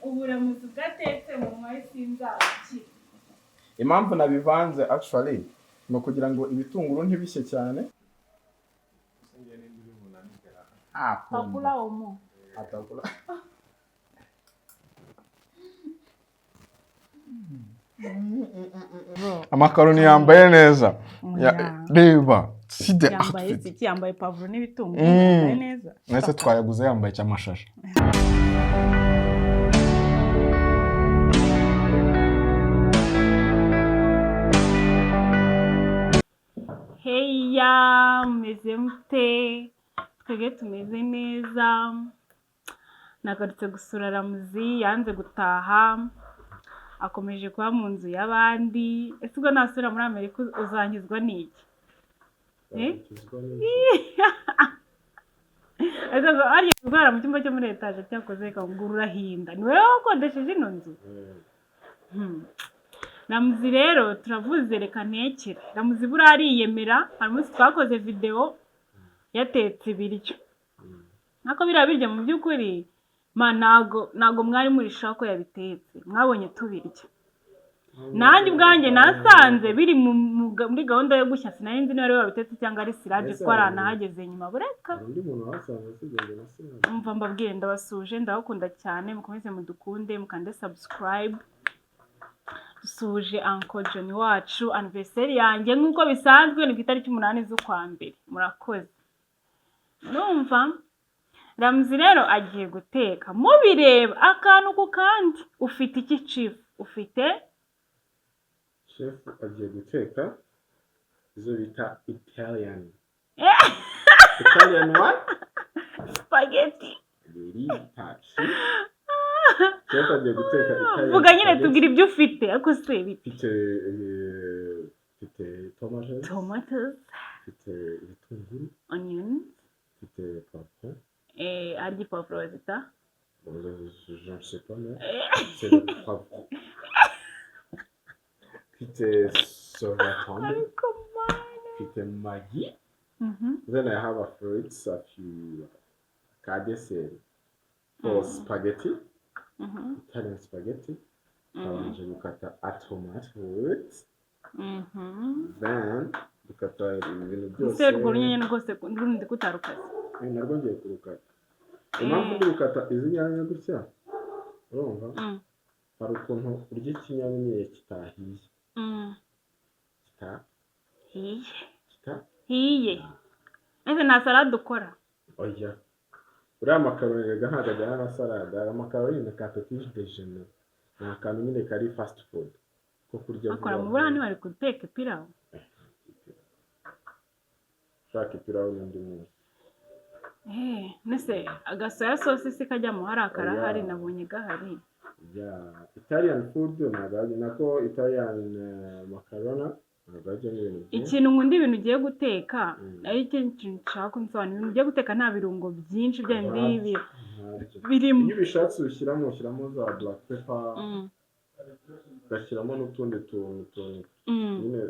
uburamuzi bwatetse mu mwayi sinzabukira. Impamvu nabivanze actually no kugira ngo ibitunguru ntibishye cyane. Takula omo. Atakula. Amakaroni yambaye neza. Reba. Yambaye iki? Yambaye pavuro n'ibitunguru yambaye neza. Nese twayaguze yambaye cy'amashashi. Heya, meze mute? Twebwe tumeze neza. Nagarutse gusura Ramuzi, yanze gutaha. Akomeje kuba mu nzu y'abandi. Ese ubwo nasura muri Amerika uzanyizwa n'iki? Ari kuzara mu cyumba cyo muri etaje cyakoze kangura urahinda. Ni wewe wakodesheje ino nzu? Ramuzi rero turavuze reka ntekere. Ramuzi burariyemera, hari umunsi twakoze video yatetse ibiryo. Nako birabirya mu by'ukuri nago mwari muri shako yabitetse. Mwabonye tubirya. Nanjye ubwanjye nasanze biri muri gahunda yo gushya sinari nzi niba babitetse cyangwa ari sirage twarana hageze nyuma bureka. Undi muntu wasanze sigende na sirage. Umva mbabwire ndabasuje ndabakunda cyane mukomeze mudukunde mukande subscribe. Dusuje Uncle John wacu anniversary yanjye nkuko bisanzwe ni ku itariki 8 z'ukwa mbere. Murakoze. Numva Ramuzi rero agiye guteka. Mubireba akantu ku kandi ufite iki chief? Ufite chef agiye guteka izo bita Italian. Italian what? Spaghetti. Very touchy. Chef agiye guteka Italian. Vuga nyine tubwira ibyo ufite ako se biti. Mfite tomatoes. Tomatoes. Mfite ibitunguru. Onions. Mfite poivron. Argi poivron zita. Je ne sais pas mais c'est le poivron. Mfite soda tomate. Mfite Maggi. Then I have a fruits, a few dessert for spaghetti. Italian spaghetti. Abanje gukata a tomato root. Then dukata ibintu byose. Ese rwonye rwose ndi kutarukaza. Narwo ngiye kurukata. Impamvu ndi gukata izi nyanya gutya. Urumva? Hari ukuntu urya ikinyanya kitahiye. Hiye. Ese na salade ukora? Oya. Uriya makaroni rega ntabwo ajyana na salade. Amakaroni ni ka petit déjeuner. Ni akantu nyine kari fast food. Ko kurya akora mu burani bari guteka ipirawu. Shaka ipirawu n'undi munsi. Nese agasoya sauce kajyamo hari akarahari nabonye gahari. Italian food nako Italian macaroni nagaje n'ibintu. Ikintu ngundi ibintu ugiye guteka ari ikintu nshaka kunsobanura ibintu ugiye guteka nta birungo byinshi byandi birimo. Iyo bishatse ushyiramo za black pepper. Gashyiramo n'utundi tuntu. Nyine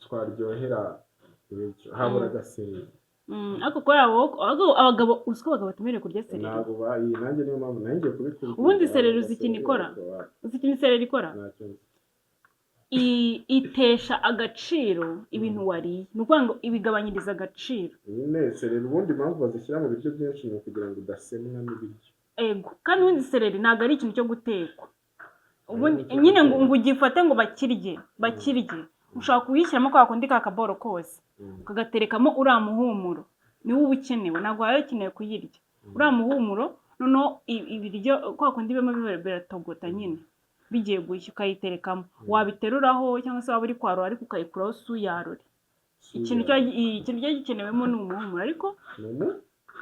twaryohera habura gasereri. Ako kora abagabo usiko bagabo batumire kurya sereri. Ntabwo nanjye niyo mpamvu nanjye kubikora. Ubundi sereri uzikini ikora? Uzikini sereri ikora? Itesha agaciro ibintu wariye. Nukuvuga ngo ibigabanyiriza agaciro. Nyine sereri ubundi mpamvu bazishyira mu biryo byinshi no kugira ngo udasemwa n'ibiryo. Ego kandi ubundi sereri ntabwo ari ikintu cyo gutekwa. Ubundi nyine ngo ugifate ngo bakirye. Ushaka kuyishyiramo kwa kundi ka kaboro kose. Ukagaterekamo uriya muhumuro. Niwo ubukenewe ntabwo wayo ukeneye kuyirya. Uriya muhumuro noneho ibiryo kwa kundi bimo biratogota nyine. Bigiye gushya ukayiterekamo. Wabiteruraho cyangwa se waba uri kwarura ariko ukayikuraho suyarore. Ikintu cyo gikenewemo ni umuhumuro ariko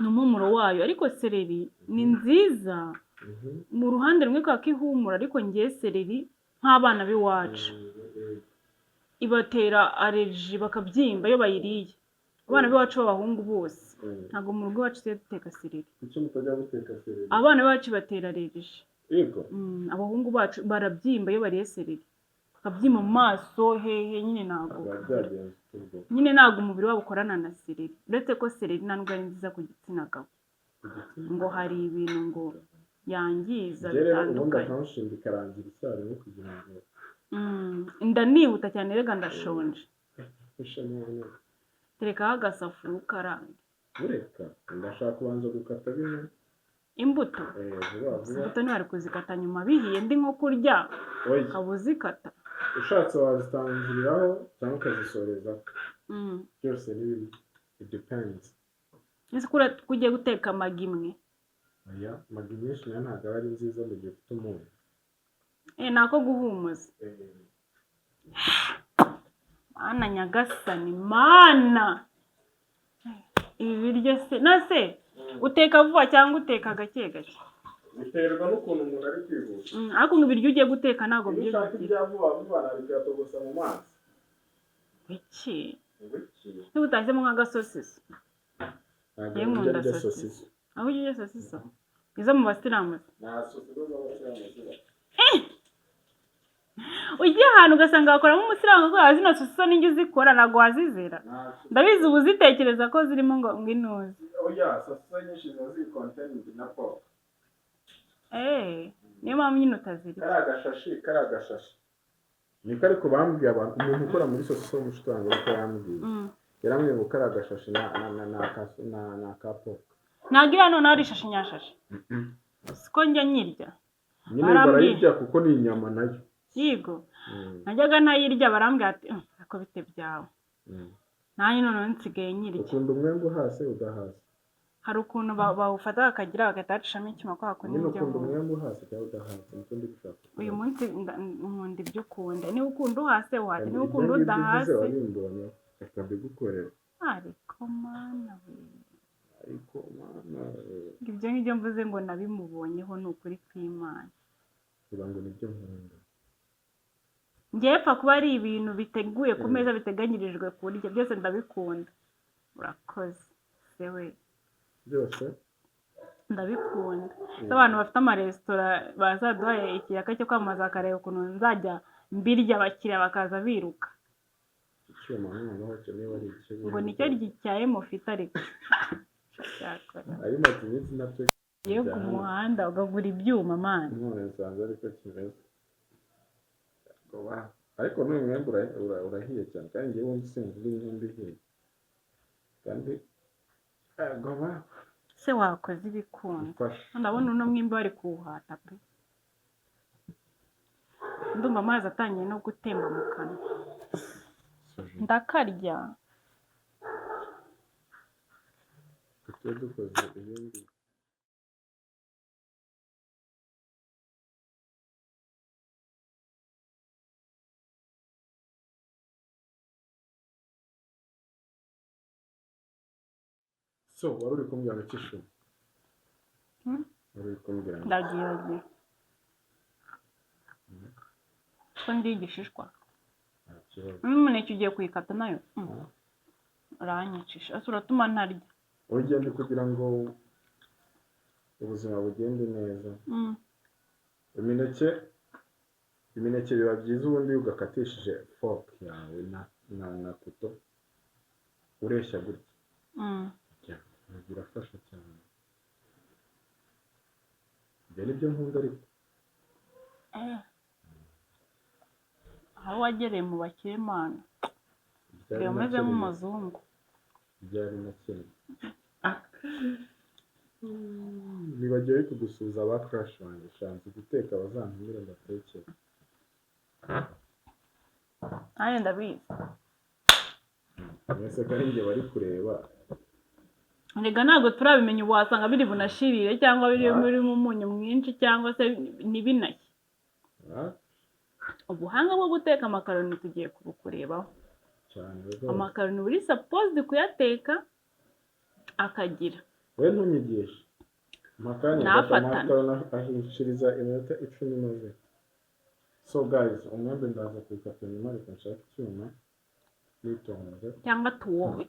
ni umuhumuro wayo ariko sereri ni nziza. Mu ruhande rumwe kwa kihumura ariko ngiye sereri nk'abana b'iwacu. Ibatera allergie bakabyimba iyo bayiriye. Abana b'iwacu b'abahungu bose ntago mu rugo wacu duteka sereri. Icyo mutajya guteka sereri. Abana bacu batera allergie. Yego. Abahungu bacu barabyimba iyo bariye sereri. Bakabyima mu maso hehe nyine ntago. Nyine ntago umubiri wabo ukorana na sereri. Uretse ko sereri ntabwo ari nziza ku gitsina gabo. Ngo hari ibintu ngo yangiza rero ubundi bitandukanye. akawushinga ikarangira icyarimwe kugira ngo Inda nihuta cyane rega ndashonje. ushemeye Terekaho agasafuriya ukarange. ureka ndashaka kubanza gukata bimwe Imbuto vuba vuba. imbuto ntibari kuzikata nyuma bihiye ndi nko kurya Oya, ukaba uzikata. ushatse wazitangiriraho cyangwa ukazisorezaho, byose ni bimwe, it depends. Ese ko ugiye guteka amagi imwe? Oya, magi nyinshi nayo ntabwo aba ari nziza mu gihe ufite umunyu. Ni ako guhumuza. Mana nyagasani, mana! Ibi biryo se nase uteka vuba cyangwa uteka gake gake? Biterwa n'ukuntu umuntu ari kwihuta. Ariko ngo ibiryo ugiye guteka ntabwo Iyo ushaka ibya vuba vuba nabikatogosa mu mazi. Iki? Iki? Niba utashyemo nk'agasosiso. Yewe nkunda sosiso. Aho ugiye sosiso? Izo mu basilamu. Nta sosiso z'abasilamu. Ugiye ahantu ugasanga bakoramo umusilamu ko zino sosiso n'ingi uzikora ntabwo wazizera. Ndabizi ubu zitekereza ko zirimo ngo inuzi. Oya, sosiso nyinshi ziba ziri contained na pork. Niyo mpamvu nyine utazirya. Kari agashashi. Niko ariko bambwiye abantu, umuntu ukora muri sosiso w'umushuti wanjye ariko yambwiye. Yaramwiye ngo kari agashashi na ka pork. Ntabwo iriya noneho ari ishashi nyashashi. Siko njya nyirya. Nyine barayirya kuko ni inyama nayo. Yego. Najyaga ntayirya barambwira ati ako bite byawe. Nanjye noneho nsigaye nyirya. Ukunda umwembe uhase udahase? Hari ukuntu bawufata bakagira bagahita bacishamo icyuma kwa kundi ibyo. Ukunda umwembe uhase cyangwa udahase? Niko ndi gushaka. Uyu munsi nkunda ibyo ukunda. Niba ukunda uhase uhate, niba ukunda udahase. Wabimbonye reka mbigukorere. Ariko mana we. Ibyo ngibyo mvuze ngo nabimubonyeho ni ukuri kw'Imana. Kugira ngo nibyo nkunda. Ngiye pfa kuba ari ibintu biteguye ku meza biteganyirijwe kurya byose ndabikunda. Urakoze sewe. Byose ndabikunda. Abantu bafite amaresitora bazaduhaye ikiyaka cyo kwamaza akareba ukuntu nzajya mbirya abakiriya bakaza biruka. Icyuma noneho cyo niba ari ikigo. Ngo nicyo gityaye mufite ariko. Ari maze iminsi nabyo. Iyo ku muhanda ugagura ibyuma mani. None nsanze ariko kimeze. Ariko n'uyu mwembe urahiye cyane kandi ngewe wundi sinzi imyembe ihiye. Kandi se wakoze ibikunda. Ndabona uno mwembe bari kuwuhata pe. Ndumva amazi atangiye no gutemba mu kanwa. Ndakarya. Tujye dukoze ibindi. So, wari uri kumbwira ngo kishu? Wari uri kumbwira ngo? Ndagiye. Ko ndi igishishwa. Umuneke ugiye kuyikata nayo? Uranyicisha. Ese uratuma ntarya? Ugende kugira ngo ubuzima bugende neza. Imineke biba byiza ubundi ugakatishije fork yawe na kuto ureshya gutya. Birafasha cyane. Ibyo ni byo nkunda ariko. Aho wagereye mu bakire Mana. Iyo umeze nk'umuzungu. Byari na kimwe. Nibagiwe kugusuhuza aba crush wanjye. Shanze guteka bazantumire ndatekera. Nanjye ndabizi. Mwese kandi njye bari kureba. Erega ntabwo turabimenya ubu wasanga biri bunashirire cyangwa biri mu munyu mwinshi cyangwa se ntibinashye. Ubuhanga bwo guteka amakaroni tugiye kubukurebaho. Amakaroni uri supposed kuyateka akagira. We ntunyigishe. Amakaroni ahishiriza iminota 10 maze. So guys, umwembe ndaza kuyikata nyuma reka nshaka icyuma. Cyangwa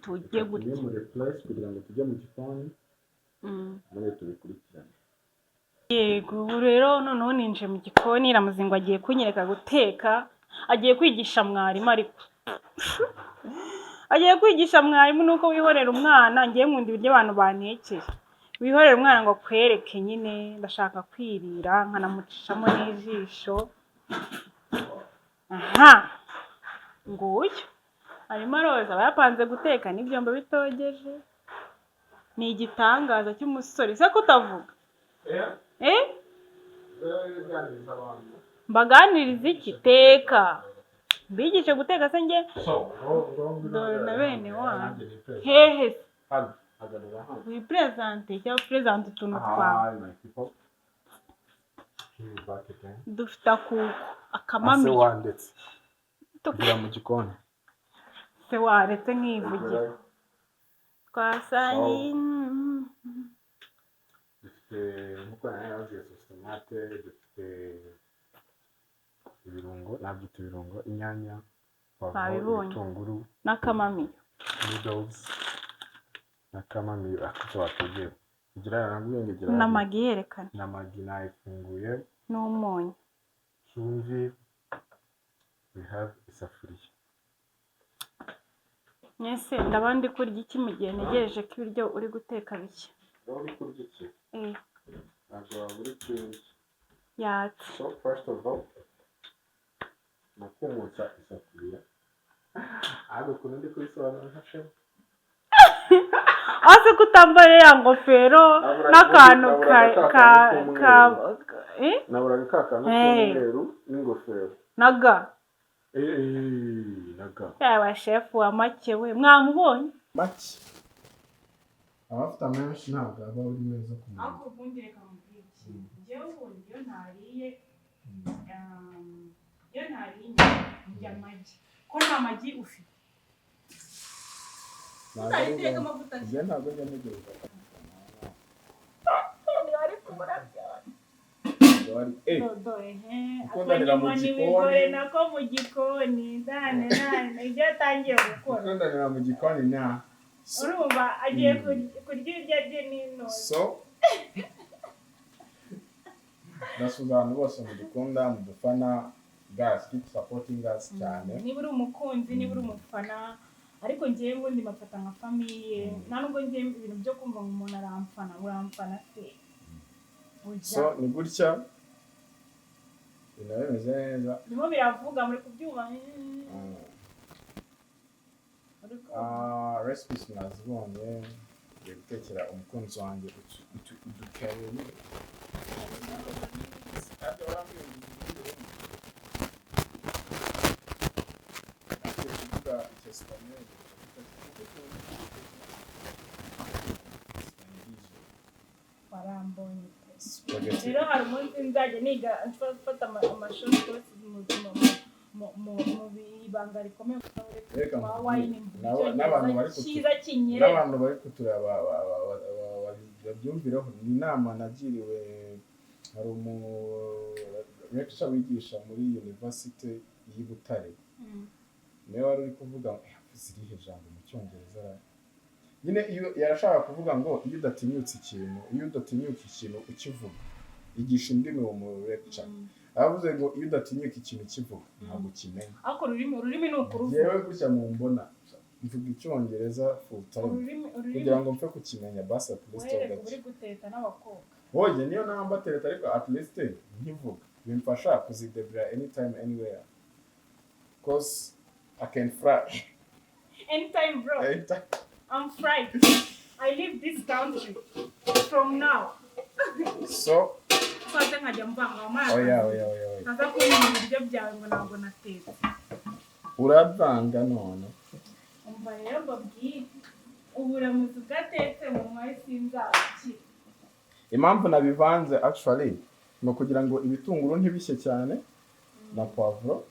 tugiye gutya. Muri place kugira ngo tujye mu gikoni. Muri tubikurikirane. Yego rero noneho ninje mu gikoni Ramuzingo agiye kunyereka guteka, agiye kwigisha mwarimu ariko. Agiye kwigisha mwarimu nuko wihorera umwana ngiye nkunda ibiryo abantu bantekeye. wihorere umwana ngo akwereke nyine ndashaka kwirira nkanamucishamo n'ijisho. Aha nguyu arimo aroza, aba yapanze guteka n'ibyombo bitogeje. Ni igitangaza cy'umusore. Se kutavuga mbaganiriza iki? Teka mbigishe guteka se njye dore na bene wanyu. Hehe wipresente cyangwa presente utuntu twawe. Dufite akuko akamami tugira mu gikoni. Se waretse nkivugira twasangiye. Dufite nk'uko nawe tomate, dufite ibirungo, nabyita ibirungo, inyanya, pavuro, ibitunguru n'akamamiyo, noodles n'akamamiyo akuzo watogeye kugira ngo n'amagi yerekana, n'amagi nayifunguye n'umunyu, chumvi. We have isafuriya. Mwese ndabandi kurya iki mu gihe ntegereje ko ibiryo uri guteka bike? Uri kurya iki? Ntabwo uri kurya yatse. So first of all nakumutsa isafuriya ahubwo kuno ndi kuyisobanura nkashe ase kutambaye ya ngofero n'akantu naburaga kakantu k'umweru n'ingofero naga naga yaba chef wa make we mwamubonye make abafite amenshi ntabwo aba uri meza ku muntu. Ako bungire kamubwira njyewe ubundi iyo ntariye njya amagi ko nta magi ufite. Utayiteka amavuta njye ntabwo njya ntegereza ari kumura byane ukundanira mu gikoni nako mu gikoni nane ibyo atangiye gukora. Ukundanira mu gikoni na urumva agiye kurya ibyo arye n'ino. So ndasubiza abantu bose mudukunda mudufana guys, keep supporting us cyane. Niba uri umukunzi, niba uri umufana, ariko njyewe ubundi mafata nka famiye. Nta nubwo njyewe ibintu byo kumva ngo umuntu aramfana, uramfana se. So ni gutya ibintu bimeze neza. Ndimo biravuga muri kubyuma. Recipes mwazibonye, ngiye gutekera umukunzi wanjye udukere warambonye. Rero hari umunsi nzajya niga mfata amashuri yose mu ibanga rikomeye kwa wine n'abantu bari kutureba babyumvireho. Ni inama nagiriwe, hari lecturer wigisha muri university y'i Butare niwe wari uri kuvuga zirihe jambo mu cyongereza nyine iyo yarashaka kuvuga ngo iyo udatinyutse ikintu ukivuga igisha indimi mu lecture. Avuze ngo iyo udatinyuka ikintu kivuga ntabwo kimenya. Ako ururimi ni ukuruvuga. Yewe gutya mu mbona mvuga icyongereza full time kugira ngo mfe kukimenya basi at least uri guteta n'abakobwa. Oye niyo namba tereta ariko at least nkivuga bimfasha kuzidebra anytime anywhere cause I can fry anytime bro. Anytime. I'm fried. I leave this country from now. So Fata nkajya mbanga amazi. Oya. Naza kunywa ibiryo byawe ngo ntabwo natetse. Uravanga none. Umva rero mbabwire uburamuzi bwatetse mu mwayi sinzakira. Impamvu nabivanze actually no kugira ngo ibitunguru ntibishye cyane na poivro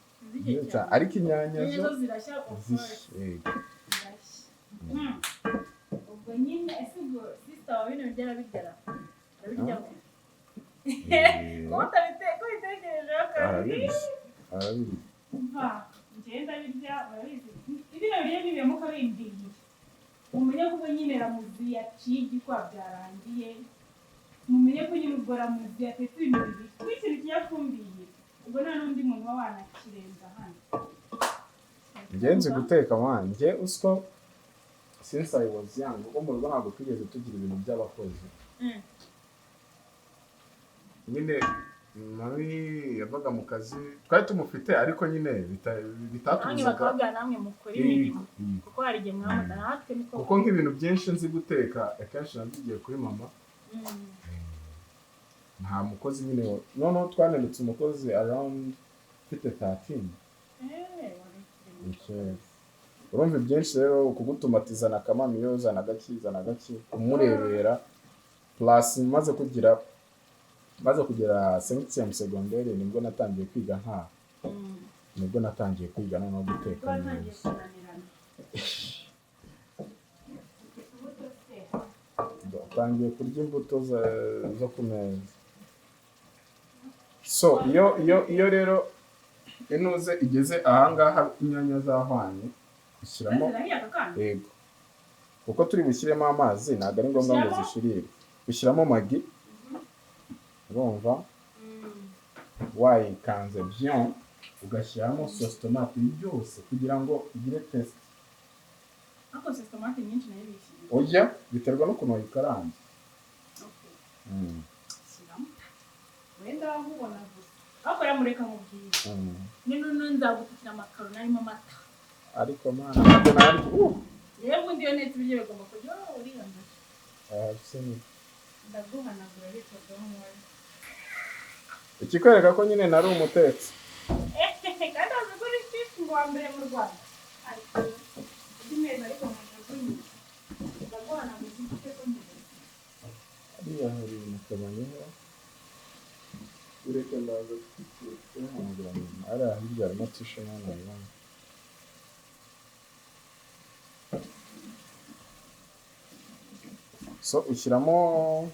ariko inyanya zo zirashya ubwo nyine ese ubwo sister wawe bino bigera bigera birya ko bitegereje kabiri mva ngenda birya barabizi ibino birya bibemo kabimbiye mumenye ko nyine ramuzi yaciye kwa byarangiye mumenye ko nyine ubwo ramuzi yatetse ibintu bibiri ikintu kiyafumbiye ubwo nta n'undi muntu wabana kirenza hano. Ngenzi guteka wanjye usco since I was young mu rugo ntabwo twigeze tugira ibintu by'abakozi. nyine mami yavaga mu kazi twari tumufite ariko nyine namwe bitatubuzaga bakababwira namwe mukora imirimo kuko hari igihe mwamagana natwe niko kuko nk'ibintu byinshi nzi guteka akenshi nabyigiye kuri mama nta mukozi nyine noneho twananitse umukozi around mfite 13 urumva ibyinshi rero kugutumatizana akamamiyo zana gaki umurebera plus maze kugera 5e secondaire nibwo natangiye kwiga noneho guteka neza tangiye kurya imbuto zo ku meza so iyo rero inuze igeze ahangaha inyanya zahwanye ushyiramo yego kuko turi bushyiremo amazi ntabwo ari ngombwa ngo zishirire ushyiramo magi urumva wayikanze bien ugashyiramo sauce tomate byose kugira ngo igire taste ako sauce tomate nyinshi nayo bishyira oya biterwa n'ukuntu wayikaranga wenda nkubona gusa ariko yamureka mu bwiza nino nzagutukira amakaroni arimo amata ariko mana ntabwo naryo yewe undi yo netse ibyo bigomba kujya uriyanda sini ndaguhanagura ariko domwe ikikwereka ko nyine nari umutetsi kandi azi ko uri chef ngo wa mbere mu Rwanda ariko imeza ariko ntajugunye ndaguhanagura igiteko mbere ariya hari mukamanyeho ureke ndaza kuhanagura ari ahirya arimo tisho n'abana so ushyiramo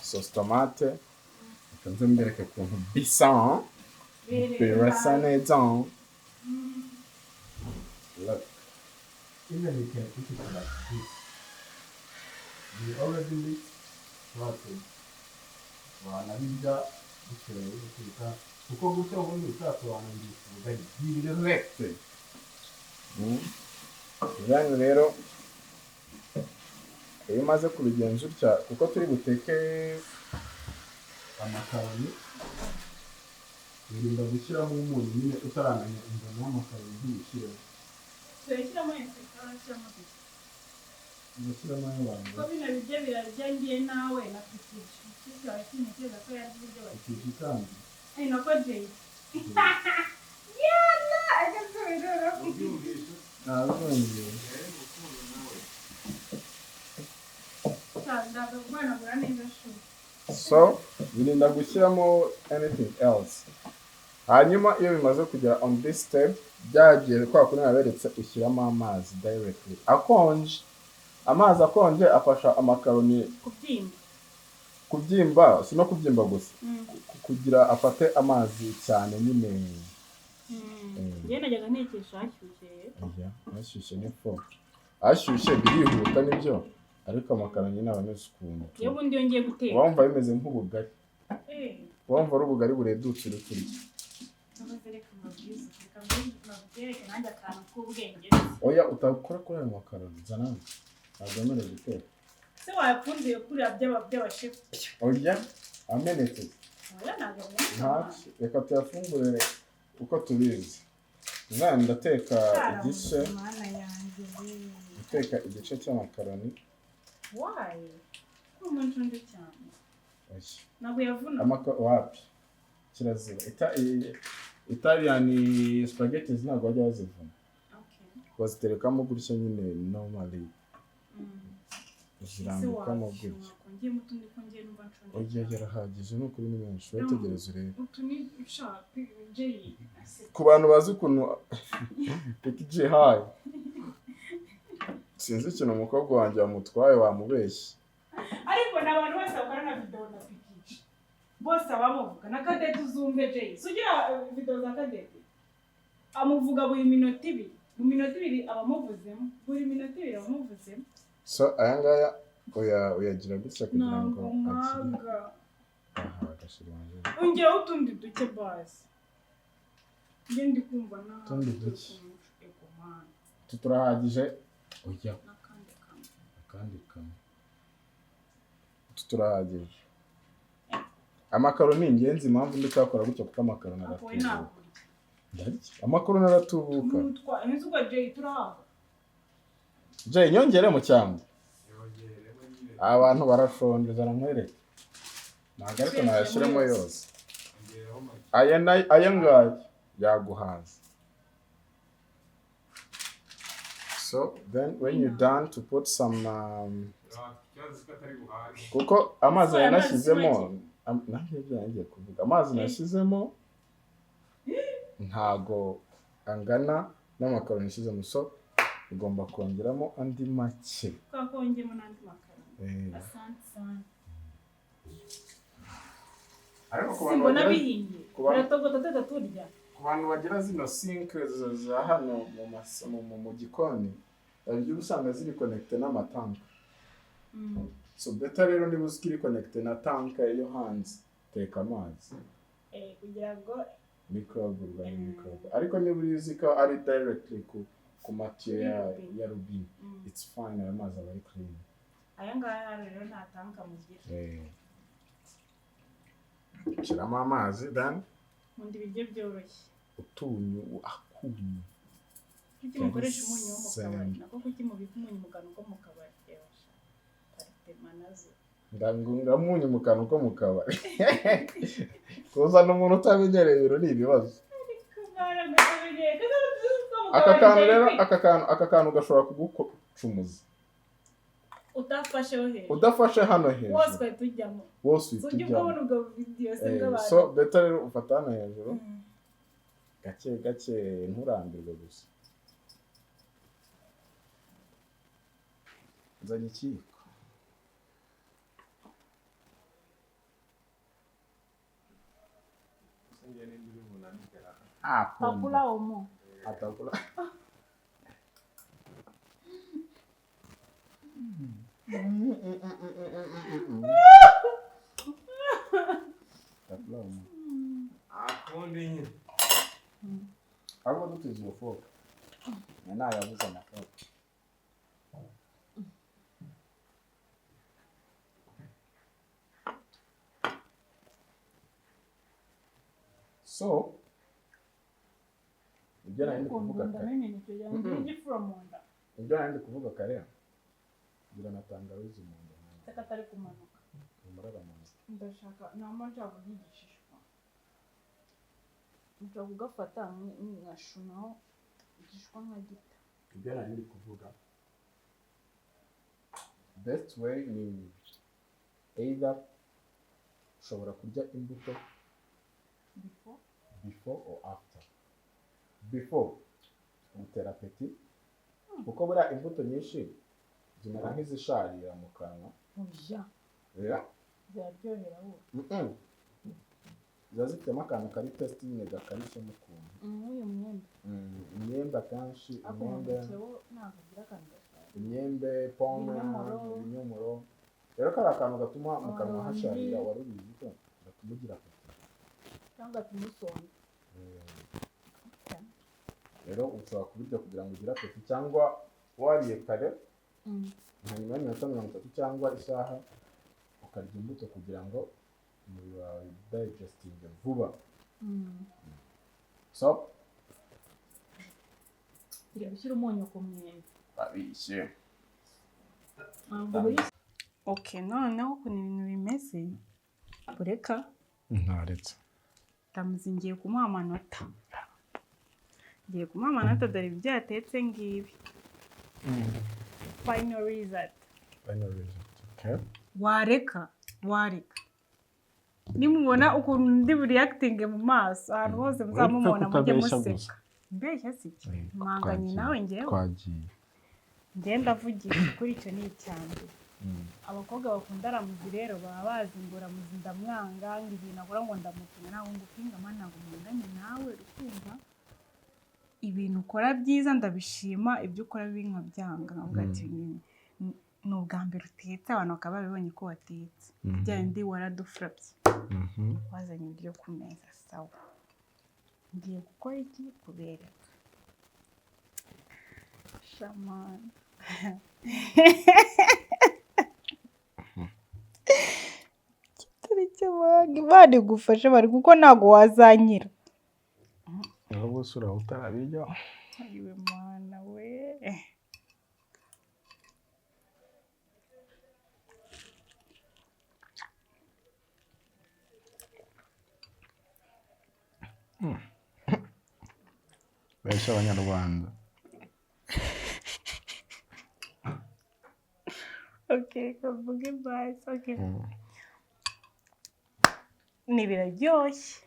sauce tomate ukanze mbereke ukuntu bisa birasa neza look even you can eat it like this we already mix sausage wanabirya bitewe n'uko kuko gutya ubundi utasobanurira ubugari direct yani rero iyo umaze kubigenza utya kuko turi buteke amakaroni wirinda gushyiramo umunyu nyine utaramenya ingano y'amakaroni ntibishyiremo tuyashyiramo yose turashyiramo ugashyiramo y'abantu ko bino biryo birarya ngiye nawe na pikiji pikiji wawe sinigeza ko yarya ibiryo pikiji kandi ari nako jeyi yalla agasubira pikiji ntabwongeye so wirinda gushyiramo anything else hanyuma iyo bimaze kugera on this step byagiye kwa kuri naberetse ushyiramo amazi directly akonje amazi akonje afasha amakaroni kubyimba si no kubyimba gusa kugira afate amazi cyane nyine njye najyaga ntekesha hashyushye n'ifu hashyushye birihuta nibyo ariko amakaroni nyine aba ameze ukuntu iyo ubundi yongeye guteka wumva bimeze nk'ubugari wumva ari ubugari buredutse uri kurya oya utakora kuri ayo makaroni zana ntabwo wemerewe guteka se wayapfundiye kuriya by'abashefu oya amenetse oya ntabwo ntacyo reka tuyafungure uko tubizi nzana ndateka igice cy'amakaroni wayi ko umunshunje cyane ntabwo yavuna wapi kirazira Italian spaghetti ntabwo bajya bazivuna baziterekamo gutya nyine normally zirambikamo gutya oya yarahagije ni ukuri ni menshi wetegereza urebe ku bantu bazi ukuntu pikiji hayi sinzi ikintu umukobwa wanjye wamutwaye wamubeshye ariko n'abantu bose bakora na video na pikiji bose abamuvuga na Kadete uzumve Jay sugira video za Kadete amuvuga buri minota ibiri mu minota ibiri abamuvuzemo buri minota ibiri abamuvuzemo so ayangaya uyagira gutya kugira ngo ongera utundi duke basi njye ndi kumva na tundi duke turahagije oya akandi kamwe turahagije. Amakaro ni ingenzi, impamvu ndi kuyakora gutyo kuko amakaro naratubuka. Amakaro naratubuka. Jay, nyongere mu cyangwa abantu barashonje zana nkwereke. Ntabwo ariko nayashyiramo yose. Aya ngaya yaguhaza. So then when you done to put some kuko amazi yanashyizemo nanjye kuvuga amazi nashyizemo ntago angana n'amakaro nashyizemo, so ugomba kongeramo andi make. Kakongemo n'andi makaro. Asante sana. Ariko ku bantu babihinye biratogota tutaturya. Ku bantu bagira zino sink za hano mu gikoni ibyo usanga ziri connected n'amatanka. So better rero niba uzikiri connected na tanka yo hanze teka amazi kugira ngo microbe urwanya microbe. Ariko niba uzi ko ari directly ku matiyo ya rubine it's fine, ayo mazi aba ari clean. Aya ngaya rero nta tanka mugira. Shyiramo amazi then mundi biryo byoroshye utunyu akunyu. Kuki mukoresha umunyu wo mu kabari nako kuki mubika umunyu mu kantu ko mu kabari yosha manazo ndangunga munyu mu kantu ko mu kabari kuza n'umuntu utabinyereye biro ni ibibazo. Aka kantu gashobora kugucumuza udafashe hano hejuru wose tujyamo. So better rero ufata hano hejuru gake gake nturambirwe gusa. Nzanye ikiko. Takula omo. Atakula. Takula omo. Akundi. Algo dutizi ofo. Nana yabuza na fo. So, ibyo nari kuvuga kare ngira na tangawizi mu nda takatari kumanuka umurara mu nda ndashaka namanje avugishishwa nje kugafata nkashunaho igishwa nka gita. Ibyo nari kuvuga best way ni either ushobora kurya imbuto before or after. Before utera appetit kuko bura imbuto nyinshi zimera nk'izisharira mu kanwa. Zaryohera wo zazifitemo akantu kari test nyine gakarishye mu kuntu imyembe akenshi imyembe pome ibinyomoro rero kari akantu gatuma mu kanwa hasharira. Wari ubizi ko gatuma ugira appetit cyangwa tumusonga. Rero ushobora kubirya kugira ngo ugire appetit cyangwa wariye kare hanyuma y'iminota 30 cyangwa isaha ukarya imbuto kugira ngo umubiri wawe digesting vuba. So gushyira umunyu ku myembe babishye. Okay, noneho ukuntu ibintu bimeze bureka ntaretse ndamuzingiye kumuha amanota. Ngiye kumuha amanota dore ibyo yatetse ngibi. Final result. Okay. Wareka nimubona ukuntu ndi reacting mu maso ahantu hose muzamumubona mujye museka. Mbeshya siki manganye nawe ngewe twagiye ngenda vugisha kuri icyo ni icyambe. Abakobwa bakunda aramuzi rero baba bazimbura muzinda mwanga ngibintu akora ngo ndamukina nawe ngupinga mana ngo munganye nawe rukumva ibintu ukora byiza ndabishima ibyo ukora binka byanga nkavuga ati ni ubwa mbere utetse abantu bakaba babibonye ko watetse bya ndi waradufrapye wazanye ibyo ku meza sawa. Ngiye gukora iki kubereka shaman Imana igufashe bari kuko ntabwo wazanyira. Aho bose uraho utarabijyaho. Ayiwe Mana we. Besha abanyarwanda. Okay, kavuge basi. Okay. Ni biraryoshye.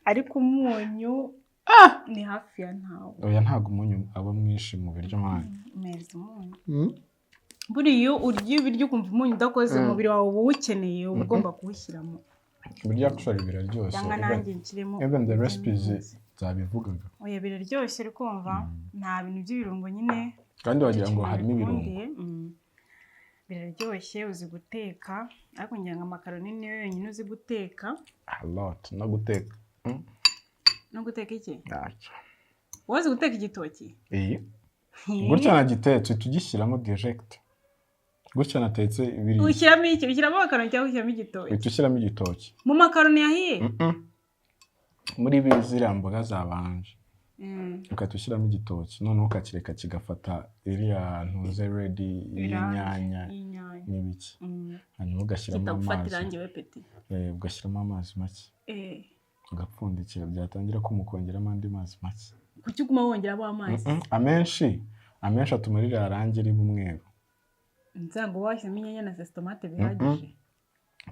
Ariko umunyu ni hafi ya ntawo. Oya ntago umunyu aba mwinshi mu biryo mwana. Meza umunyu. Buriya urya ibiryo ukumva umunyu udakoze umubiri wawe uba uwukeneye uba ugomba kuwushyiramo. Ibiryo actually biraryoshye. Cyangwa nanjye nkirimo. Even the recipes zabivugaga. Oya biraryoshye uri kumva nta bintu by'ibirungo nyine. Kandi wagira ngo harimo ibirungo. Biraryoshye uzi guteka ariko ngira ngo amakaroni niyo yonyine uzi guteka. A lot no guteka. No guteka iki? Ntacyo. Wazi guteka igitoki? Gutya nagitetse tugishyiramo direct. Gutya natetse ibiri. Ushyiramo iki? Ushyiramo amakaroni cyangwa ushyiramo igitoki? Ushyiramo igitoki. Mu makaroni yahiye? Muri bizira mboga zabanje. Ukatushyiramo igitoki noneho ukakireka kigafata iriya ntuze ready y'inyanya n'ibiki. Hanyuma ugashyiramo amazi. Kitagufata irangi we peti. Ugashyiramo amazi make. Ugapfundikira byatangira kumukongeramo andi mazi make. Kuki uguma wongeramo amazi? Amenshi atuma ririya rangi riba umweru. Nzango washyiramo inyanya na tomate bihagije.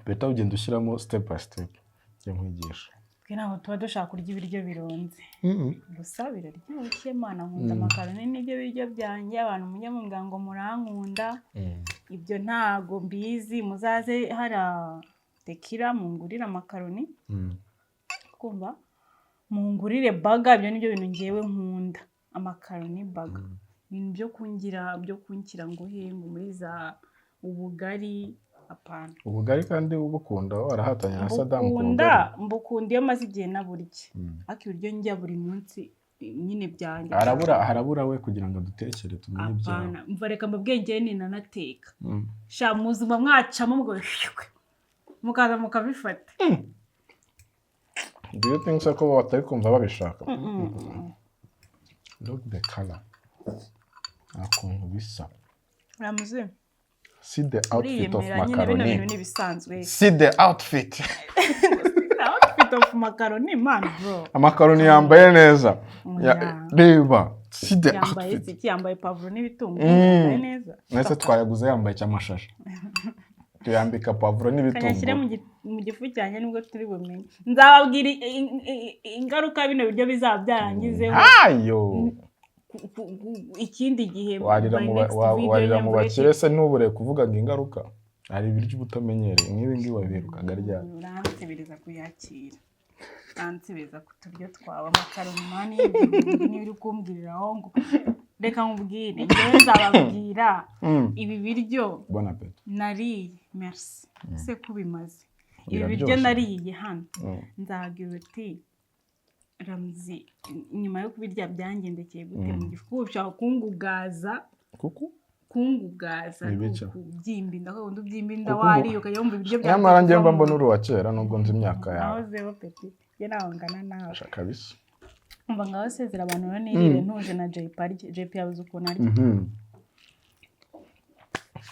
Beta ugenda ushyiramo step by step. Njye nkwigisha. Twe ntabwo tuba dushaka kurya ibiryo bironze. Gusa biraryoshye Mana nkunda amakaroni n'ibyo biryo byanjye abantu mujya mumbwira ngo murankunda. Ibyo ntago mbizi muzaze hara tekira mungurira amakaroni. Kumva mungurire baga ibyo nibyo bintu ngewe nkunda. Amakaroni baga. Ibintu byo kunkira ngo hengo muri za ubugari apana. Ubugari kandi ubukunda warahatanye na Saddam mbukunda iyo maze igihe naburye. Ariko ibiryo njya buri munsi nyine byanjye. Harabura we kugira ngo dutekere tumenye ibyawe. Apana mva reka mbabwenge ni nanateka. Sha muzuma mwacamo mugwe mukaza mukabifata. Do you think so ko batari kumva babishaka? Look the color. Akuntu bisa. Ramuze. See the outfit of macaroni. See the outfit. The outfit of macaroni man bro. Amakaroni yambaye neza. Reba. See the outfit. Yambaye pavuro n'ibitunguru yambaye neza. Nese twayaguze yambaye cy'amashashi. Tuyambika pavuro n'ibitunguru. Kanyashyire mu gifu cyane nubwo turi bumenye. Nzababwira ingaruka bino biryo bizabyarangizeho. Ayo. Ikindi gihe warira mu bakire se ntubure kuvuga ngo ingaruka hari ibiryo ubutamenyereye nk'ibi ngibi wabiherukaga ryari. Uransebeza kuyakira. Uransebeza kuturyo twaba amakaroni mani n'ibiri kumbwiriraho ngo reka nkubwire ngewe nzababwira ibi biryo bon appétit nariye merci se kubimaze ibi biryo nariye hano nzagira uti Ramzi nyuma yo kubirya byangendekeye gute mu gifu ushaka kungugaza kungugaza kubyimba ndakunda ubyimba wari ukajya wumva ibiryo bya nyamara ngiye mba mbona uri wa kera nubwo nzi imyaka yawe naho zero petit ye naho ngana nawe kabisa umva ngaho sezera abantu nirire ntuje na JP yabuze ukuntu ari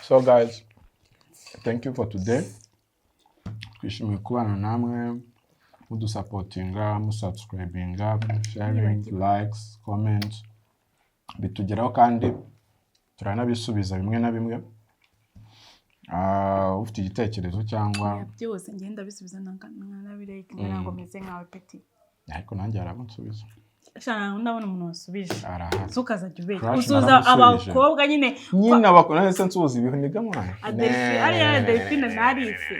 So guys, thank you for today. Twishimiye kubana namwe mudusapotinga, musubscribinga, sharing, likes, comments. Bitugeraho kandi turanabisubiza bimwe na bimwe. Ufite igitekerezo cyangwa byose ngenda bisubiza nanabireke ntabwo meze nkawe petit. Ariko nanjye arabansubiza. Shana ndabona umuntu wasubije. Sukaza jube. Usuza abakobwa nyine abakobwa nese nsuza ibihuniga mwana. Ari Delphine narise.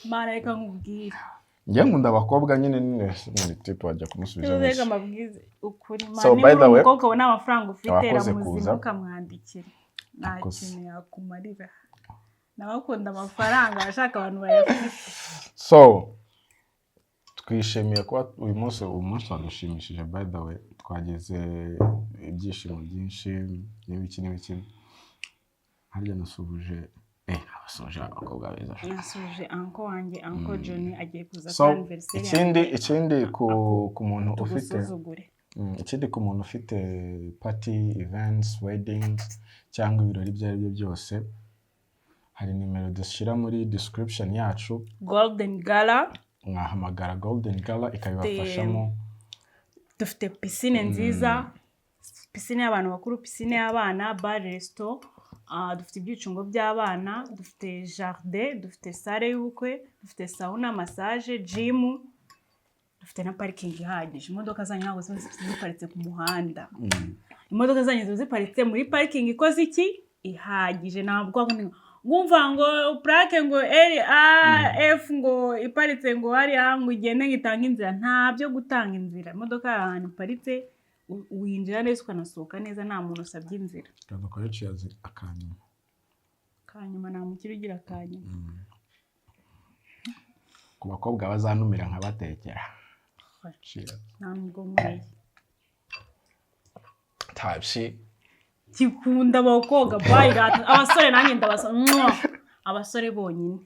Mara reka nkubwira. Njye nkunda abakobwa nyine nese muri type wajya kumusubiza. Reka mabwize ukuri mara ni umukobwa ubona amafaranga ufite ramuzima ukamwandikira. Nta kintu yakumarira. Nabakunda amafaranga bashaka abantu bayafite. So twishimiye ko uyu munsi wadushimishije by the way twageze ibyishimo byinshi n'ibiki harya nasuhuje abasoje abakobwa beza. Nasoje uncle wanjye Uncle Johnny agiye kuza So kwa anniversary ikindi ku muntu ufite tugusuzugure. ikindi ku muntu ufite party events weddings cyangwa ibirori ibyo ari byo byose hari nimero dushyira muri description yacu Golden Gala mwahamagara Golden Gala ikabibafashamo. Dufite piscine nziza, piscine y'abantu bakuru, piscine y'abana, bar resto, dufite ibyicungo by'abana, dufite jardin, dufite salle y'ubukwe, dufite sauna, massage, gym, dufite na parking ihagije. Imodoka zanyu ntabwo ziparitse ku muhanda, imodoka zanyu ziparitse muri parking ikoze iki ihagije. Ntabwo ngumva ngo plaque ngo RAF ngo iparitse ngo hari ngo igende ngitanga inzira. Nta byo gutanga inzira, imodoka ahantu iparitse winjira neza ukanasohoka neza, nta muntu usabye inzira. Dukore cheers kanyuma nta mukiri ugira kanyuma. Ku bakobwa bazanumira nkabatekera. Cheers. Nta nubwo muri type C kikunda abakobwa bayirata, abasore nanjye ndabasa abasore bonyine.